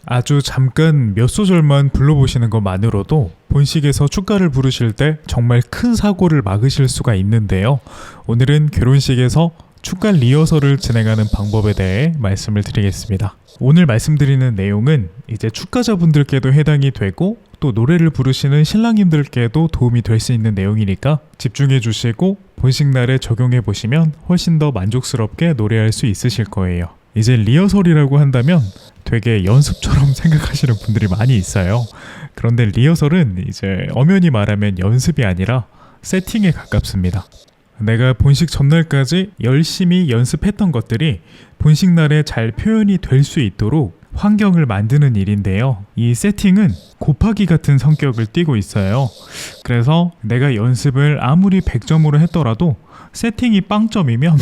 아주 잠깐 몇 소절만 불러보시는 것만으로도 본식에서 축가를 부르실 때 정말 큰 사고를 막으실 수가 있는데요. 오늘은 결혼식에서 축가 리허설을 진행하는 방법에 대해 말씀을 드리겠습니다. 오늘 말씀드리는 내용은 이제 축가자분들께도 해당이 되고 또 노래를 부르시는 신랑님들께도 도움이 될 수 있는 내용이니까 집중해 주시고 본식 날에 적용해 보시면 훨씬 더 만족스럽게 노래할 수 있으실 거예요. 이제 리허설이라고 한다면 되게 연습처럼 생각하시는 분들이 많이 있어요. 그런데 리허설은 이제 엄연히 말하면 연습이 아니라 세팅에 가깝습니다. 내가 본식 전날까지 열심히 연습했던 것들이 본식 날에 잘 표현이 될 수 있도록 환경을 만드는 일인데요. 이 세팅은 곱하기 같은 성격을 띠고 있어요. 그래서 내가 연습을 아무리 100점으로 했더라도 세팅이 빵점이면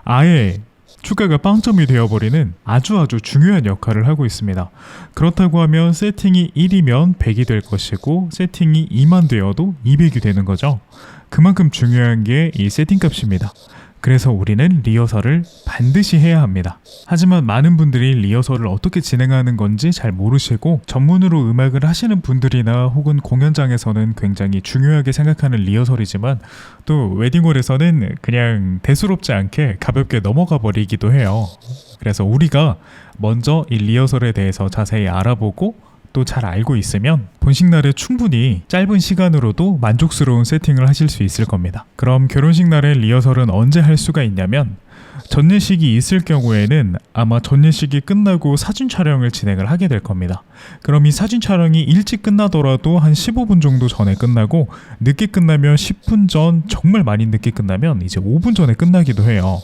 아예 축가가 빵점이 되어버리는 아주 중요한 역할을 하고 있습니다. 그렇다고 하면 세팅이 1이면 100이 될 것이고 세팅이 2만 되어도 200이 되는 거죠. 그만큼 중요한 게 이 세팅 값입니다. 그래서 우리는 리허설을 반드시 해야 합니다. 하지만 많은 분들이 리허설을 어떻게 진행하는 건지 잘 모르시고 전문으로 음악을 하시는 분들이나 혹은 공연장에서는 굉장히 중요하게 생각하는 리허설이지만 또 웨딩홀에서는 그냥 대수롭지 않게 가볍게 넘어가 버리기도 해요. 그래서 우리가 먼저 이 리허설에 대해서 자세히 알아보고 또 잘 알고 있으면 본식 날에 충분히 짧은 시간으로도 만족스러운 세팅을 하실 수 있을 겁니다. 그럼 결혼식 날에 리허설은 언제 할 수가 있냐면 전예식이 있을 경우에는 아마 전예식이 끝나고 사진 촬영을 진행을 하게 될 겁니다. 그럼 이 사진 촬영이 일찍 끝나더라도 한 15분 정도 전에 끝나고 늦게 끝나면 10분 전, 정말 많이 늦게 끝나면 이제 5분 전에 끝나기도 해요.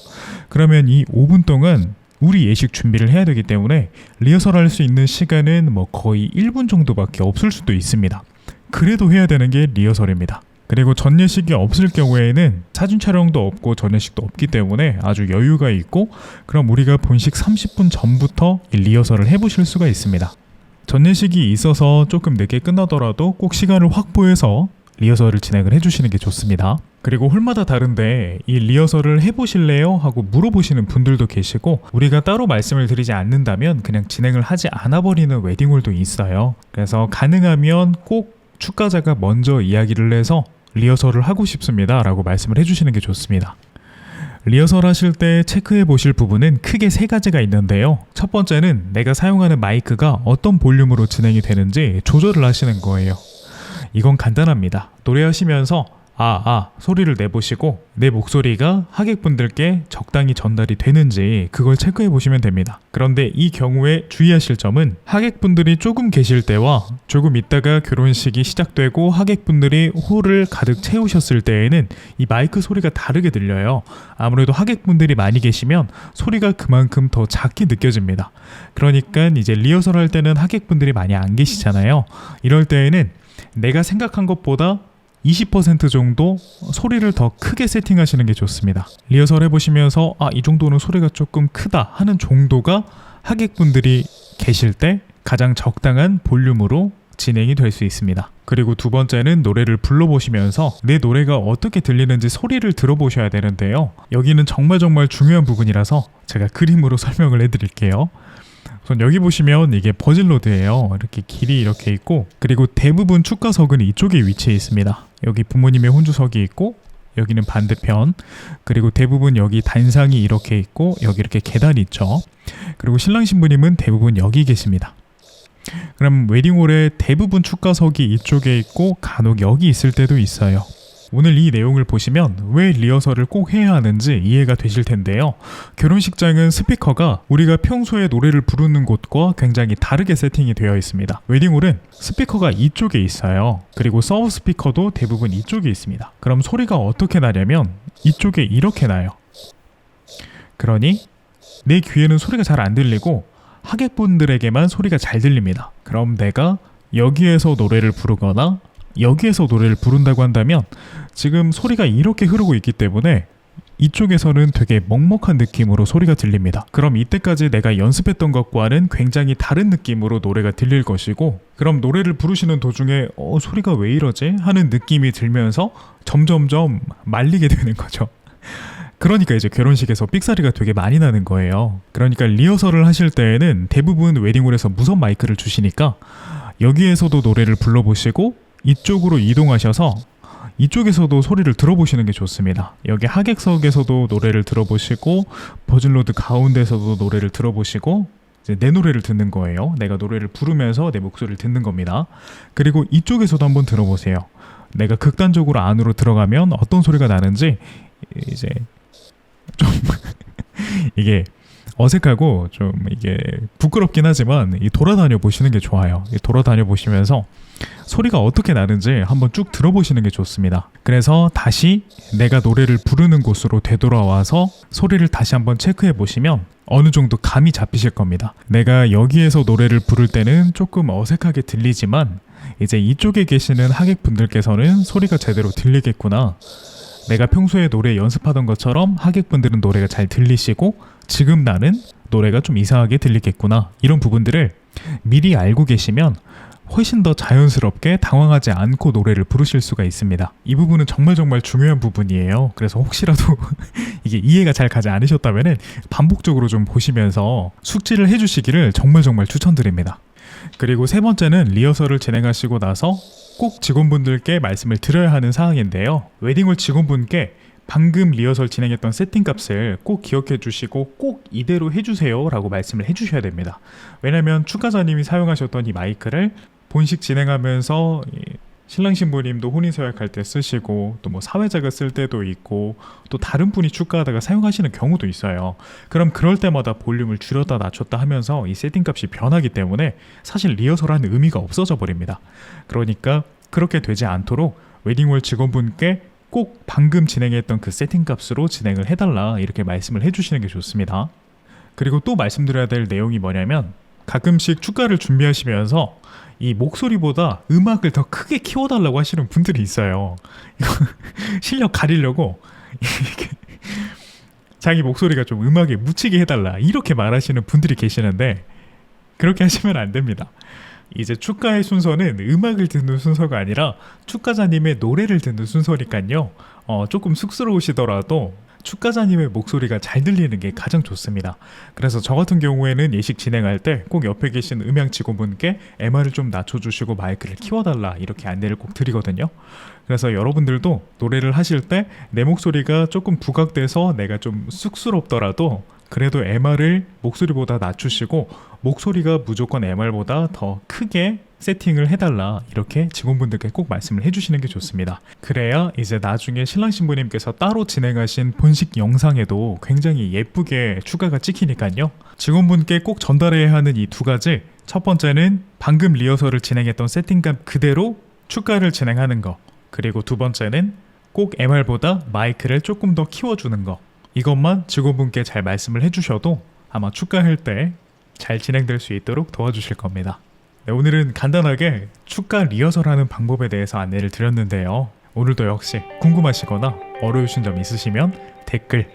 그러면 이 5분 동안 우리 예식 준비를 해야 되기 때문에 리허설 할 수 있는 시간은 거의 1분 정도밖에 없을 수도 있습니다. 그래도 해야 되는 게 리허설입니다. 그리고 전예식이 없을 경우에는 사진 촬영도 없고 전예식도 없기 때문에 아주 여유가 있고 그럼 우리가 본식 30분 전부터 리허설을 해보실 수가 있습니다. 전예식이 있어서 조금 늦게 끝나더라도 꼭 시간을 확보해서 리허설을 진행을 해주시는 게 좋습니다. 그리고 홀마다 다른데 이 리허설을 해보실래요? 하고 물어보시는 분들도 계시고 우리가 따로 말씀을 드리지 않는다면 그냥 진행을 하지 않아버리는 웨딩홀도 있어요. 그래서 가능하면 꼭 축가자가 먼저 이야기를 해서 리허설을 하고 싶습니다 라고 말씀을 해주시는 게 좋습니다. 리허설 하실 때 체크해 보실 부분은 크게 3가지가 있는데요. 첫 번째는 내가 사용하는 마이크가 어떤 볼륨으로 진행이 되는지 조절을 하시는 거예요. 이건 간단합니다. 노래하시면서 소리를 내보시고 내 목소리가 하객분들께 적당히 전달이 되는지 그걸 체크해 보시면 됩니다. 그런데 이 경우에 주의하실 점은 하객분들이 조금 계실 때와 조금 있다가 결혼식이 시작되고 하객분들이 홀을 가득 채우셨을 때에는 이 마이크 소리가 다르게 들려요. 아무래도 하객분들이 많이 계시면 소리가 그만큼 더 작게 느껴집니다. 그러니까 이제 리허설 할 때는 하객분들이 많이 안 계시잖아요. 이럴 때에는 내가 생각한 것보다 20% 정도 소리를 더 크게 세팅하시는 게 좋습니다. 리허설 해보시면서 이 정도는 소리가 조금 크다 하는 정도가 하객분들이 계실 때 가장 적당한 볼륨으로 진행이 될 수 있습니다. 그리고 두 번째는 노래를 불러보시면서 내 노래가 어떻게 들리는지 소리를 들어보셔야 되는데요. 여기는 정말 중요한 부분이라서 제가 그림으로 설명을 해드릴게요. 우선 여기 보시면 이게 버질로드예요. 이렇게 길이 이렇게 있고 그리고 대부분 축가석은 이쪽에 위치해 있습니다. 여기 부모님의 혼주석이 있고 여기는 반대편 그리고 대부분 여기 단상이 이렇게 있고 여기 이렇게 계단이 있죠. 그리고 신랑 신부님은 대부분 여기 계십니다. 그럼 웨딩홀에 대부분 축가석이 이쪽에 있고 간혹 여기 있을 때도 있어요. 오늘 이 내용을 보시면 왜 리허설을 꼭 해야 하는지 이해가 되실 텐데요. 결혼식장은 스피커가 우리가 평소에 노래를 부르는 곳과 굉장히 다르게 세팅이 되어 있습니다. 웨딩홀은 스피커가 이쪽에 있어요. 그리고 서브 스피커도 대부분 이쪽에 있습니다. 그럼 소리가 어떻게 나냐면 이쪽에 이렇게 나요. 그러니 내 귀에는 소리가 잘 안 들리고 하객분들에게만 소리가 잘 들립니다. 그럼 내가 여기에서 노래를 부르거나 여기에서 노래를 부른다고 한다면 지금 소리가 이렇게 흐르고 있기 때문에 이쪽에서는 되게 먹먹한 느낌으로 소리가 들립니다. 그럼 이때까지 내가 연습했던 것과는 굉장히 다른 느낌으로 노래가 들릴 것이고 그럼 노래를 부르시는 도중에 소리가 왜 이러지? 하는 느낌이 들면서 점점점 말리게 되는 거죠. 그러니까 이제 결혼식에서 삑사리가 되게 많이 나는 거예요. 그러니까 리허설을 하실 때에는 대부분 웨딩홀에서 무선 마이크를 주시니까 여기에서도 노래를 불러보시고 이쪽으로 이동하셔서 이쪽에서도 소리를 들어보시는 게 좋습니다. 여기 하객석에서도 노래를 들어보시고 버진로드 가운데서도 노래를 들어보시고 이제 내 노래를 듣는 거예요. 내가 노래를 부르면서 내 목소리를 듣는 겁니다. 그리고 이쪽에서도 한번 들어보세요. 내가 극단적으로 안으로 들어가면 어떤 소리가 나는지 이제 좀 이게 어색하고 좀 이게 부끄럽긴 하지만 이 돌아다녀 보시는 게 좋아요. 이 돌아다녀 보시면서 소리가 어떻게 나는지 한번 쭉 들어보시는 게 좋습니다. 그래서 다시 내가 노래를 부르는 곳으로 되돌아와서 소리를 다시 한번 체크해 보시면 어느 정도 감이 잡히실 겁니다. 내가 여기에서 노래를 부를 때는 조금 어색하게 들리지만 이제 이쪽에 계시는 하객분들께서는 소리가 제대로 들리겠구나. 내가 평소에 노래 연습하던 것처럼 하객분들은 노래가 잘 들리시고 지금 나는 노래가 좀 이상하게 들리겠구나. 이런 부분들을 미리 알고 계시면 훨씬 더 자연스럽게 당황하지 않고 노래를 부르실 수가 있습니다. 이 부분은 정말 중요한 부분이에요. 그래서 혹시라도 이게 이해가 잘 가지 않으셨다면 반복적으로 좀 보시면서 숙지를 해주시기를 정말 추천드립니다. 그리고 세 번째는 리허설을 진행하시고 나서 꼭 직원분들께 말씀을 드려야 하는 사항인데요. 웨딩홀 직원분께 방금 리허설 진행했던 세팅값을 꼭 기억해 주시고 꼭 이대로 해주세요 라고 말씀을 해주셔야 됩니다. 왜냐면 축가자님이 사용하셨던 이 마이크를 본식 진행하면서 신랑 신부님도 혼인서약할 때 쓰시고 또 뭐 사회자가 쓸 때도 있고 또 다른 분이 축가하다가 사용하시는 경우도 있어요. 그럼 그럴 때마다 볼륨을 줄였다 낮췄다 하면서 이 세팅값이 변하기 때문에 사실 리허설하는 의미가 없어져 버립니다. 그러니까 그렇게 되지 않도록 웨딩홀 직원분께 꼭 방금 진행했던 그 세팅값으로 진행을 해달라 이렇게 말씀을 해주시는 게 좋습니다. 그리고 또 말씀드려야 될 내용이 뭐냐면 가끔씩 축가를 준비하시면서 이 목소리보다 음악을 더 크게 키워달라고 하시는 분들이 있어요. 실력 가리려고 자기 목소리가 좀 음악에 묻히게 해달라 이렇게 말하시는 분들이 계시는데 그렇게 하시면 안 됩니다. 이제 축가의 순서는 음악을 듣는 순서가 아니라 축가자님의 노래를 듣는 순서니까요. 조금 쑥스러우시더라도 축가자님의 목소리가 잘 들리는 게 가장 좋습니다. 그래서 저 같은 경우에는 예식 진행할 때 꼭 옆에 계신 음향 직원분께 MR을 좀 낮춰주시고 마이크를 키워달라 이렇게 안내를 꼭 드리거든요. 그래서 여러분들도 노래를 하실 때 내 목소리가 조금 부각돼서 내가 좀 쑥스럽더라도 그래도 MR을 목소리보다 낮추시고 목소리가 무조건 MR보다 더 크게 세팅을 해달라 이렇게 직원분들께 꼭 말씀을 해주시는 게 좋습니다. 그래야 이제 나중에 신랑 신부님께서 따로 진행하신 본식 영상에도 굉장히 예쁘게 축가가 찍히니까요. 직원분께 꼭 전달해야 하는 이 두 가지, 첫 번째는 방금 리허설을 진행했던 세팅감 그대로 축가를 진행하는 거, 그리고 두 번째는 꼭 MR보다 마이크를 조금 더 키워주는 거, 이것만 직원분께 잘 말씀을 해주셔도 아마 축가할 때 잘 진행될 수 있도록 도와주실 겁니다. 네, 오늘은 간단하게 축가 리허설하는 방법에 대해서 안내를 드렸는데요. 오늘도 역시 궁금하시거나 어려우신 점 있으시면 댓글,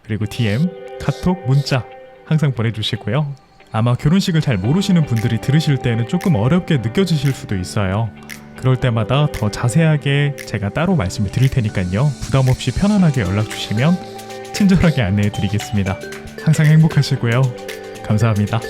그리고 DM, 카톡, 문자 항상 보내주시고요. 아마 결혼식을 잘 모르시는 분들이 들으실 때는 조금 어렵게 느껴지실 수도 있어요. 그럴 때마다 더 자세하게 제가 따로 말씀을 드릴 테니까요. 부담 없이 편안하게 연락 주시면 친절하게 안내해 드리겠습니다. 항상 행복하시고요. 감사합니다.